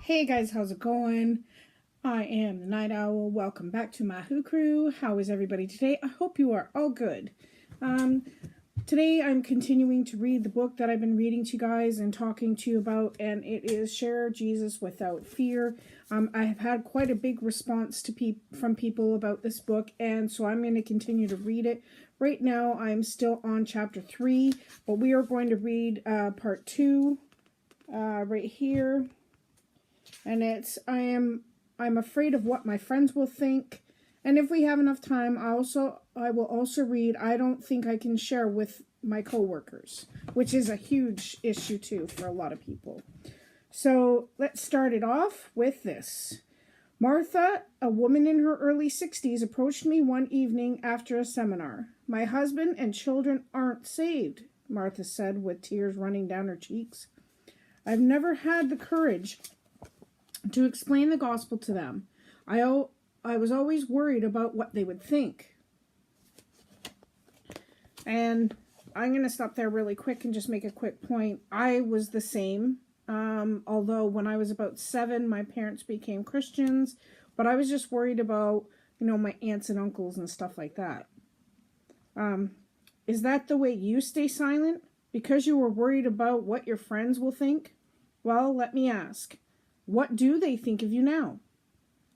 Hey guys, how's it going? I am the Night Owl. Welcome back to my Who Crew. How is everybody today? I hope you are all good. Today I'm continuing to read the book that I've been reading to you guys and talking to you about, and it is Share Jesus Without Fear. I have had quite a big response from people about this book, and so I'm going to continue to read it. Right now I'm still on chapter 3, but we are going to read part 2 right here. And it's I'm afraid of what my friends will think. And if we have enough time, I will also read I don't think I can share with my coworkers, which is a huge issue too for a lot of people. So let's start it off with this. Martha, a woman in her early 60s, approached me one evening after a seminar. My husband and children aren't saved, Martha said with tears running down her cheeks. I've never had the courage to explain the gospel to them. I was always worried about what they would think. And I'm going to stop there really quick and just make a quick point. I was the same. Although when I was about 7, my parents became Christians, but I was just worried about, my aunts and uncles and stuff like that. Is that the way you stay silent? Because you were worried about what your friends will think? Well, let me ask. What do they think of you now?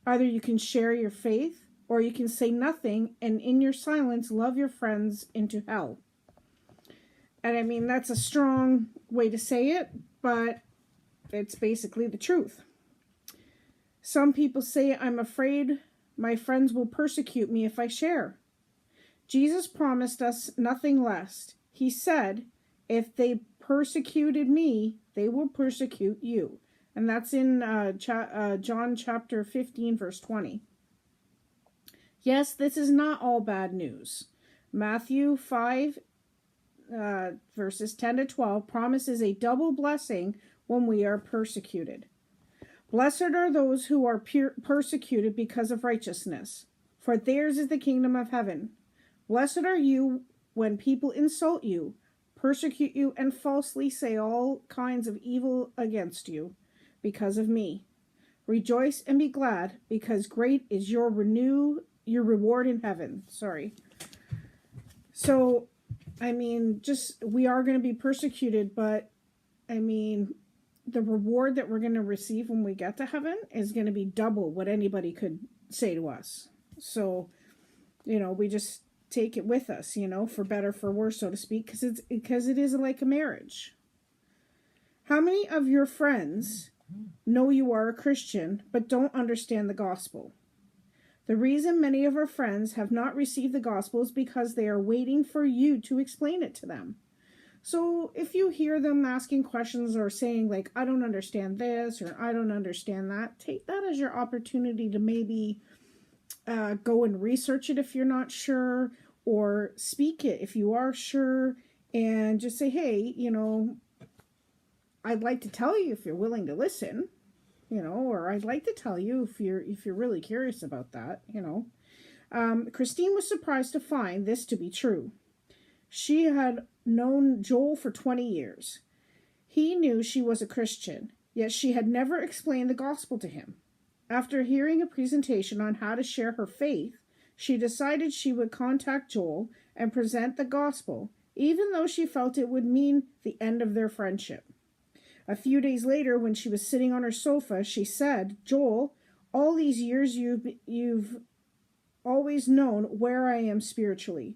Either you can share your faith, or you can say nothing and in your silence love your friends into hell. And I mean, that's a strong way to say it, but it's basically the truth. Some people say, I'm afraid my friends will persecute me if I share. Jesus promised us nothing less. He said, if they persecuted me, they will persecute you. And that's in John chapter 15, verse 20. Yes, this is not all bad news. Matthew 5, verses 10 to 12 promises a double blessing when we are persecuted. Blessed are those who are persecuted because of righteousness, for theirs is the kingdom of heaven. Blessed are you when people insult you, persecute you, and falsely say all kinds of evil against you. Because of me. Rejoice and be glad, because great is your reward in heaven. So, we are going to be persecuted, but, the reward that we're going to receive when we get to heaven is going to be double what anybody could say to us. So, we just take it with us, for better, for worse, so to speak, because it is like a marriage. How many of your friends know you are a Christian, but don't understand the gospel? The reason many of our friends have not received the gospel is because they are waiting for you to explain it to them. So if you hear them asking questions or saying like, I don't understand this or I don't understand that, take that as your opportunity to maybe go and research it if you're not sure, or speak it if you are sure, and just say, hey, I'd like to tell you if you're willing to listen, or I'd like to tell you if you're really curious about that, Christine was surprised to find this to be true. She had known Joel for 20 years. He knew she was a Christian, yet she had never explained the gospel to him. After hearing a presentation on how to share her faith, she decided she would contact Joel and present the gospel, even though she felt it would mean the end of their friendship. A few days later, when she was sitting on her sofa, she said, Joel, all these years you've always known where I am spiritually.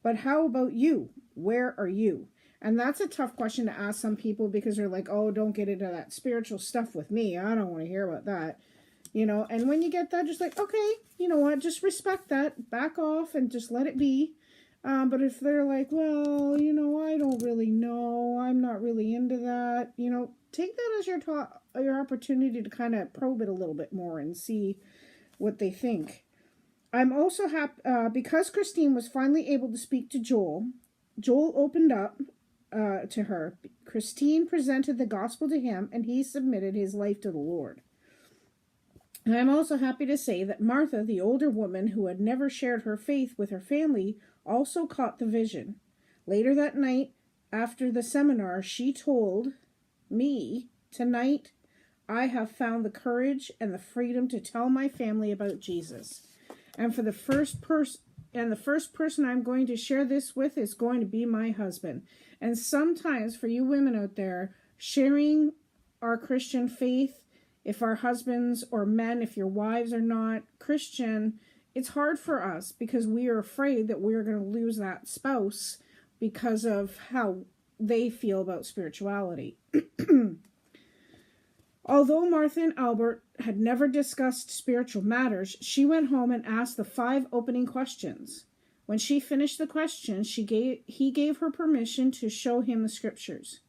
But how about you? Where are you? And that's a tough question to ask some people, because they're like, oh, don't get into that spiritual stuff with me. I don't want to hear about that. And when you get that, just like, okay, you know what? Just respect that. Back off and just let it be. But if they're like, well, I don't really know, I'm not really into that, take that as your opportunity to kind of probe it a little bit more and see what they think. I'm also happy because Christine was finally able to speak to Joel. Joel opened up to her. Christine presented the gospel to him, and he submitted his life to the Lord. And I'm also happy to say that Martha, the older woman who had never shared her faith with her family, also caught the vision. Later that night, after the seminar, she told me, tonight I have found the courage and the freedom to tell my family about Jesus. And for the first person I'm going to share this with is going to be my husband. And sometimes for you women out there, sharing our Christian faith, if our husbands or men, if your wives are not Christian, it's hard for us because we are afraid that we're going to lose that spouse because of how they feel about spirituality. Although Martha and Albert had never discussed spiritual matters, she went home and asked the 5 opening questions. When she finished the questions, he gave her permission to show him the scriptures.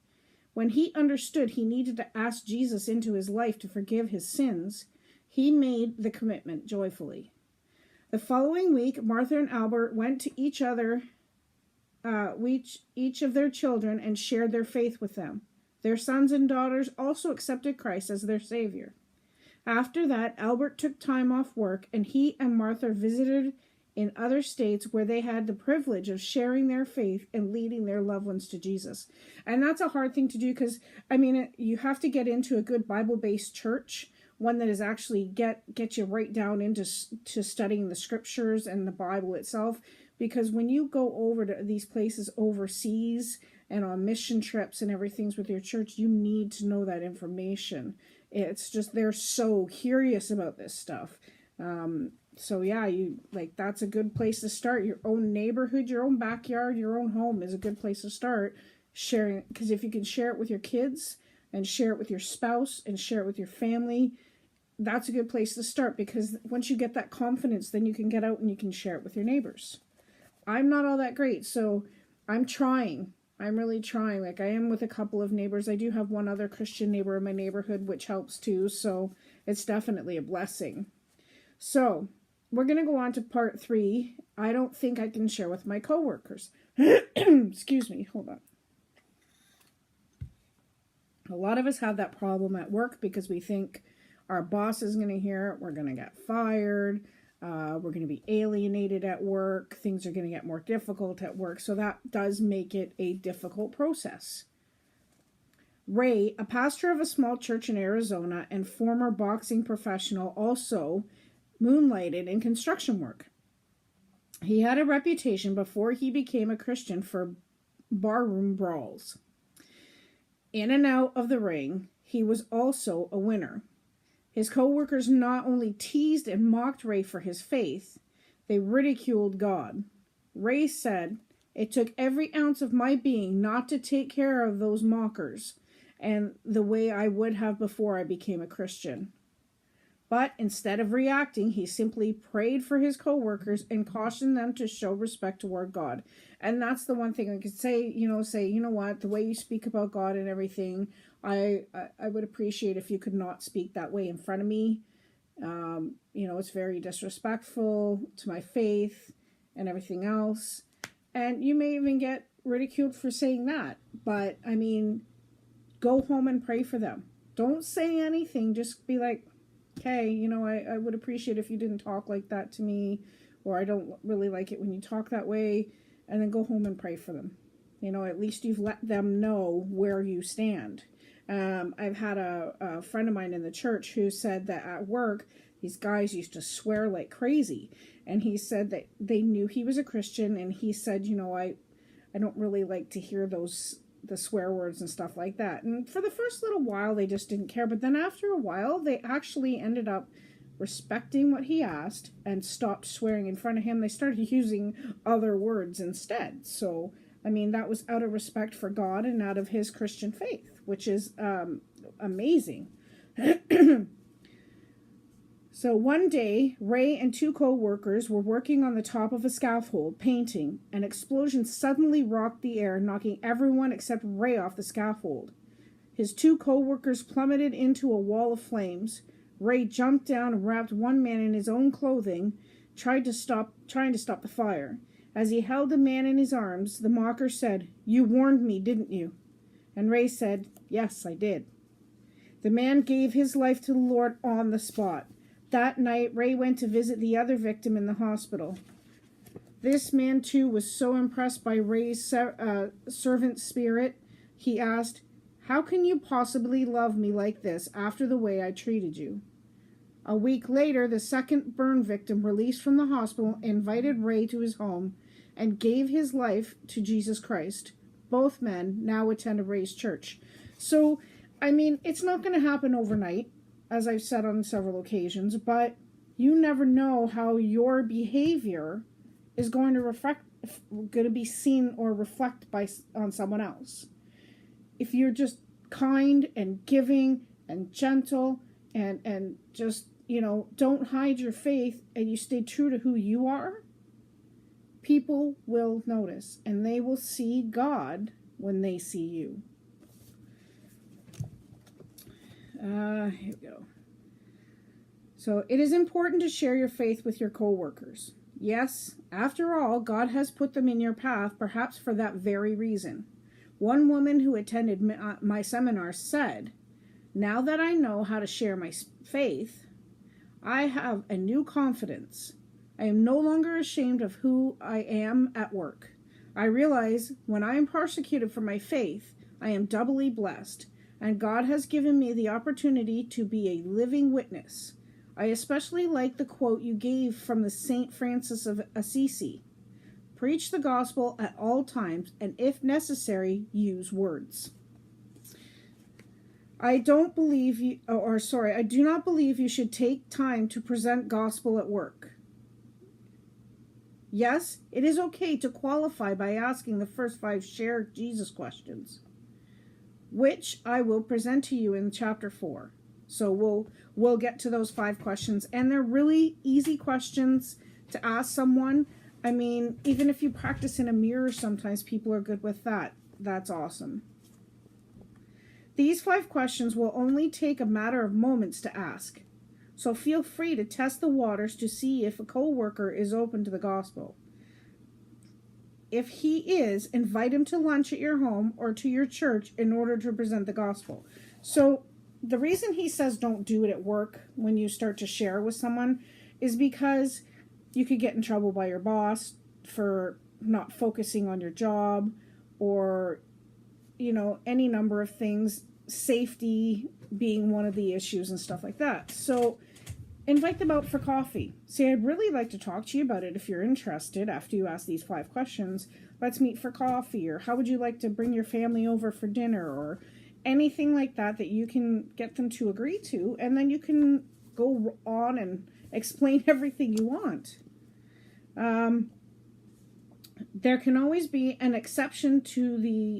When he understood he needed to ask Jesus into his life to forgive his sins, he made the commitment joyfully. The following week, Martha and Albert went to each of their children and shared their faith with them. Their sons and daughters also accepted Christ as their Savior. After that, Albert took time off work, and he and Martha visited in other states where they had the privilege of sharing their faith and leading their loved ones to Jesus. And that's a hard thing to do because, you have to get into a good Bible-based church, one that is actually get you right down into studying the scriptures and the Bible itself. Because when you go over to these places overseas and on mission trips and everything with your church, you need to know that information. It's just they're so curious about this stuff. So yeah, that's a good place to start. Your own neighborhood, your own backyard, your own home is a good place to start sharing. Because if you can share it with your kids and share it with your spouse and share it with your family, that's a good place to start. Because once you get that confidence, then you can get out and you can share it with your neighbors. I'm not all that great, so I'm trying. I'm really trying. I am with a couple of neighbors. I do have one other Christian neighbor in my neighborhood, which helps too, so it's definitely a blessing. So, we're going to go on to part 3. I don't think I can share with my coworkers. Excuse me, hold on. A lot of us have that problem at work because we think our boss is going to hear it, we're going to get fired, we're going to be alienated at work. Things are going to get more difficult at work. So that does make it a difficult process. Ray, a pastor of a small church in Arizona and former boxing professional, also moonlighted in construction work. He had a reputation before he became a Christian for barroom brawls. In and out of the ring, he was also a winner. His co-workers not only teased and mocked Ray for his faith, they ridiculed God. Ray said, "It took every ounce of my being not to take care of those mockers, and the way I would have before I became a Christian." But instead of reacting, he simply prayed for his co-workers and cautioned them to show respect toward God. And that's the one thing I could say, you know what, the way you speak about God and everything, I would appreciate if you could not speak that way in front of me. It's very disrespectful to my faith and everything else. And you may even get ridiculed for saying that. But, go home and pray for them. Don't say anything. Just be like, okay, I would appreciate if you didn't talk like that to me, or I don't really like it when you talk that way, and then go home and pray for them. At least you've let them know where you stand. I've had a friend of mine in the church who said that at work, these guys used to swear like crazy, and he said that they knew he was a Christian, and he said, I don't really like to hear the swear words and stuff like that. And for the first little while, they just didn't care. But then after a while, they actually ended up respecting what he asked and stopped swearing in front of him. They started using other words instead. So, that was out of respect for God and out of his Christian faith, which is amazing. So one day, Ray and 2 co-workers were working on the top of a scaffold, painting. An explosion suddenly rocked the air, knocking everyone except Ray off the scaffold. His 2 co-workers plummeted into a wall of flames. Ray jumped down and wrapped one man in his own clothing, trying to stop the fire. As he held the man in his arms, the mocker said, "You warned me, didn't you?" And Ray said, "Yes, I did." The man gave his life to the Lord on the spot. That night, Ray went to visit the other victim in the hospital. This man, too, was so impressed by Ray's servant spirit, he asked, How can you possibly love me like this after the way I treated you? A week later, the second burn victim released from the hospital invited Ray to his home and gave his life to Jesus Christ. Both men now attend Ray's church. So, I mean, it's not going to happen overnight, as I've said on several occasions, but you never know how your behavior is going to be seen or reflect on someone else. If you're just kind and giving and gentle and just, don't hide your faith and you stay true to who you are, people will notice and they will see God when they see you. Here we go. So it is important to share your faith with your co-workers. Yes, after all, God has put them in your path, perhaps for that very reason. One woman who attended my seminar said, "Now that I know how to share my faith, I have a new confidence. I am no longer ashamed of who I am at work. I realize when I am persecuted for my faith, I am doubly blessed, and God has given me the opportunity to be a living witness. I especially like the quote you gave from the St. Francis of Assisi. Preach the gospel at all times, and if necessary, use words." I do not believe you should take time to present gospel at work. Yes, it is okay to qualify by asking the first 5 share Jesus questions, which I will present to you in chapter 4. So we'll get to those 5 questions, and they're really easy questions to ask someone. I mean, even if you practice in a mirror, sometimes people are good with that. That's awesome. These 5 questions will only take a matter of moments to ask. So feel free to test the waters to see if a co-worker is open to the gospel. If he is, invite him to lunch at your home or to your church in order to present the gospel. So the reason he says don't do it at work when you start to share with someone is because you could get in trouble by your boss for not focusing on your job, or any number of things, safety being one of the issues and stuff like that. So invite them out for coffee. Say, I'd really like to talk to you about it if you're interested after you ask these 5 questions. Let's meet for coffee, or how would you like to bring your family over for dinner, or anything like that you can get them to agree to, and then you can go on and explain everything you want. There can always be an exception to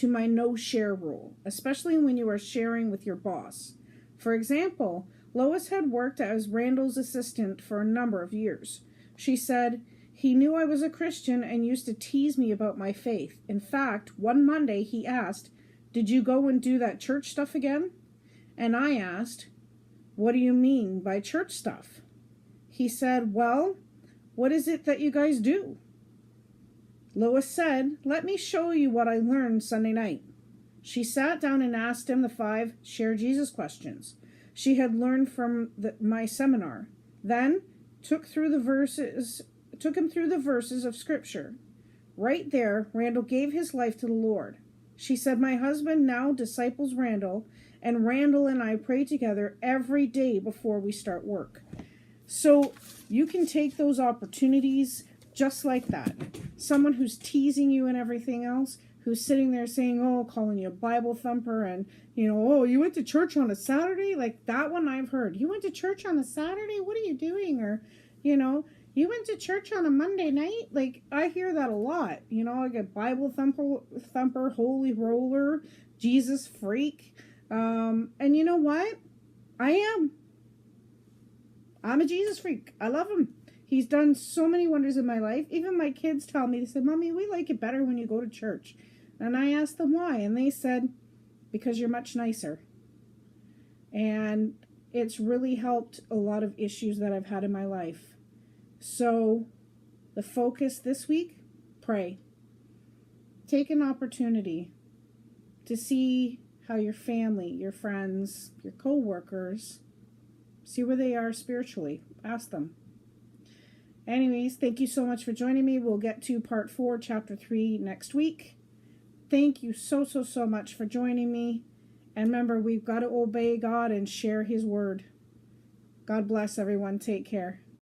my no share rule, especially when you are sharing with your boss. For example, Lois had worked as Randall's assistant for a number of years. She said, "He knew I was a Christian and used to tease me about my faith. In fact, one Monday he asked, 'Did you go and do that church stuff again?' And I asked, 'What do you mean by church stuff?' He said, 'Well, what is it that you guys do?' Lois said, 'Let me show you what I learned Sunday night.' She sat down and asked him the 5 Share Jesus questions she had learned from my seminar. Then took him through the verses of Scripture. Right there, Randall gave his life to the Lord. She said, 'My husband now disciples Randall, and Randall and I pray together every day before we start work.'" So you can take those opportunities just like that. Someone who's teasing you and everything else, who's sitting there saying, calling you a Bible thumper, and, you went to church on a Saturday? Like that one I've heard. "You went to church on a Saturday? What are you doing?" Or, "You went to church on a Monday night?" Like, I hear that a lot. I get Bible thumper, holy roller, Jesus freak. And you know what? I'm a Jesus freak. I love him. He's done so many wonders in my life. Even my kids tell me, they said, "Mommy, we like it better when you go to church." And I asked them why, and they said, "Because you're much nicer." And it's really helped a lot of issues that I've had in my life. So the focus this week, pray. Take an opportunity to see how your family, your friends, your co-workers, see where they are spiritually. Ask them. Anyways, thank you so much for joining me. We'll get to part 4, chapter 3 next week. Thank you so much for joining me. And remember, we've got to obey God and share his word. God bless everyone. Take care.